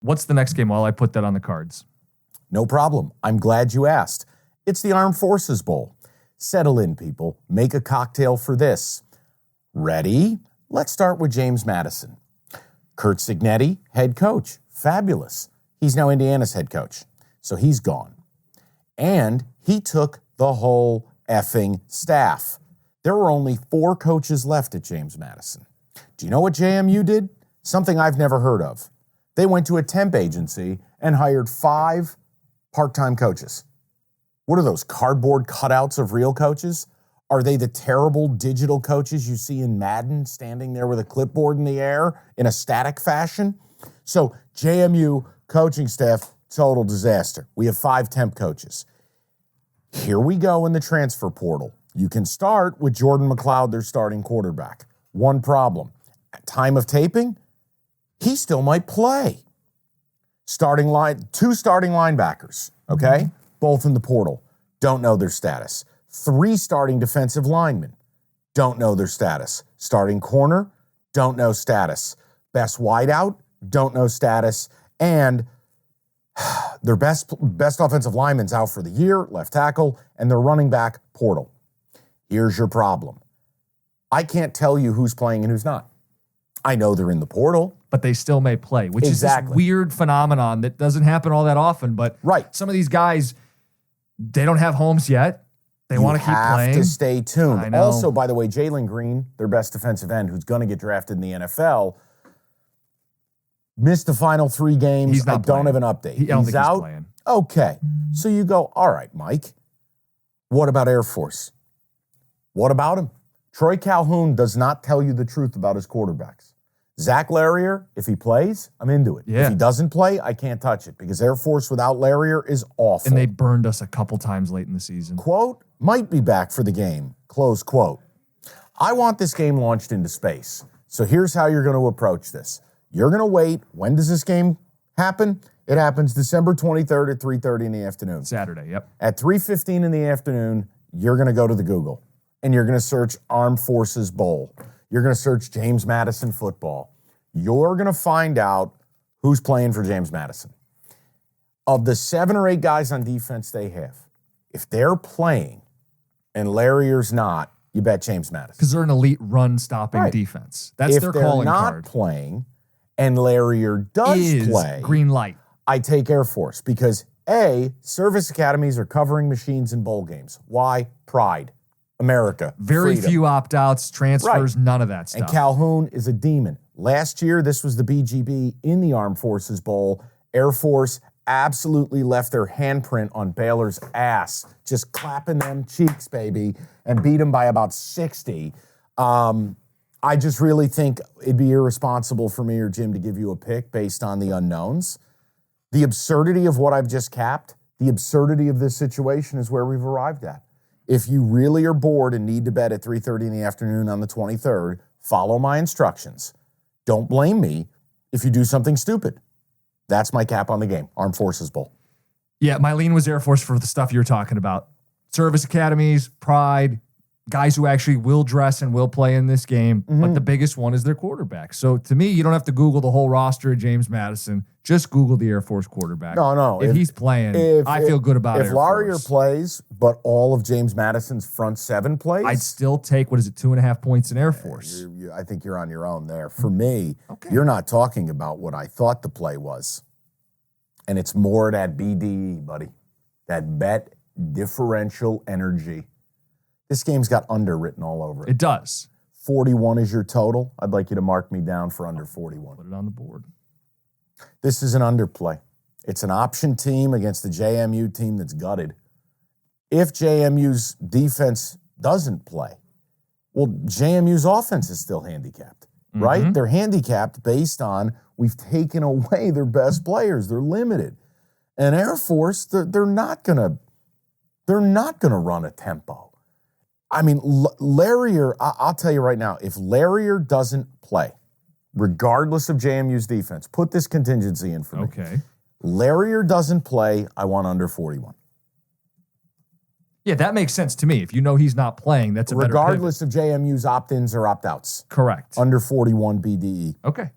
What's the next game while I put that on the cards? No problem. I'm glad you asked. It's the Armed Forces Bowl. Settle in, people. Make a cocktail for this. Ready? Let's start with James Madison. Kurt Cignetti, head coach. Fabulous. He's now Indiana's head coach. So he's gone. And he took the whole effing staff. There were only 4 coaches left at James Madison. Do you know what JMU did? Something I've never heard of. They went to a temp agency and hired 5 part-time coaches. What are those, cardboard cutouts of real coaches? Are they the terrible digital coaches you see in Madden standing there with a clipboard in the air in a static fashion? So JMU coaching staff, total disaster. We have 5 temp coaches. Here we go in the transfer portal. You can start with Jordan McLeod, their starting quarterback. One problem. At time of taping, he still might play. 2 starting linebackers, okay? Both in the portal. Don't know their status. 3 starting defensive linemen. Don't know their status. Starting corner, don't know status. Best wideout, don't know status. And their best offensive lineman's out for the year, left tackle, and their running back portal. Here's your problem. I can't tell you who's playing and who's not. I know they're in the portal. But they still may play, which is this weird phenomenon that doesn't happen all that often. But some of these guys, they don't have homes yet. They want to keep playing. You have to stay tuned. Also, by the way, Jalen Green, their best defensive end, who's going to get drafted in the NFL, missed the final 3 games. I don't have an update. He's out. Playing. Okay. So you go, all right, Mike, what about Air Force? What about him? Troy Calhoun does not tell you the truth about his quarterbacks. Zach Larrier, if he plays, I'm into it. Yeah. If he doesn't play, I can't touch it because Air Force without Larrier is awful. And they burned us a couple times late in the season. Quote, might be back for the game. Close quote. I want this game launched into space. So here's how you're going to approach this. You're going to wait. When does this game happen? It happens December 23rd at 3:30 in the afternoon. Saturday, yep. At 3:15 in the afternoon, you're going to go to the Google and you're going to search Armed Forces Bowl. You're going to search James Madison football. You're going to find out who's playing for James Madison. Of the 7 or 8 guys on defense they have, if they're playing and Larrier's not, you bet James Madison. Because they're an elite run-stopping defense. That's their calling card. If they're not playing and Larrier does play, green light. I take Air Force because, A, service academies are covering machines in bowl games. Why? Pride. America. Very freedom. few opt-outs, transfers, none of that stuff. And Calhoun is a demon. Last year, this was the BGB in the Armed Forces Bowl. Air Force absolutely left their handprint on Baylor's ass, just clapping them cheeks, baby, and beat them by about 60. I just really think it'd be irresponsible for me or Jim to give you a pick based on the unknowns. The absurdity of what I've just capped, the absurdity of this situation is where we've arrived at. If you really are bored and need to bet at 3:30 in the afternoon on the 23rd, follow my instructions. Don't blame me if you do something stupid. That's my cap on the game, Armed Forces Bowl. Yeah, my lean was Air Force for the stuff you're talking about. Service academies, pride, guys who actually will dress and will play in this game. Mm-hmm. But the biggest one is their quarterback. So to me, you don't have to Google the whole roster of James Madison. Just Google the Air Force quarterback. No. If he's playing, I feel good about it. If Larrier plays, but all of James Madison's front 7 plays, I'd still take, 2.5 points in Air Force. I think you're on your own there. For me, you're not talking about what I thought the play was. And it's more that BDE, buddy. That bet differential energy. This game's got under written all over it. It does. 41 is your total. I'd like you to mark me down for under 41. Put it on the board. This is an underplay. It's an option team against the JMU team that's gutted. If JMU's defense doesn't play, well, JMU's offense is still handicapped, right? Mm-hmm. They're handicapped based on we've taken away their best players. They're limited. And Air Force, they're not gonna run a tempo. I mean, Larrier, I'll tell you right now, if Larrier doesn't play, regardless of JMU's defense, put this contingency in for me. Okay. Larrier doesn't play, I want under 41. Yeah, that makes sense to me. If you know he's not playing, that's a better regardless of JMU's opt-ins or opt-outs. Correct. Under 41 BDE. Okay.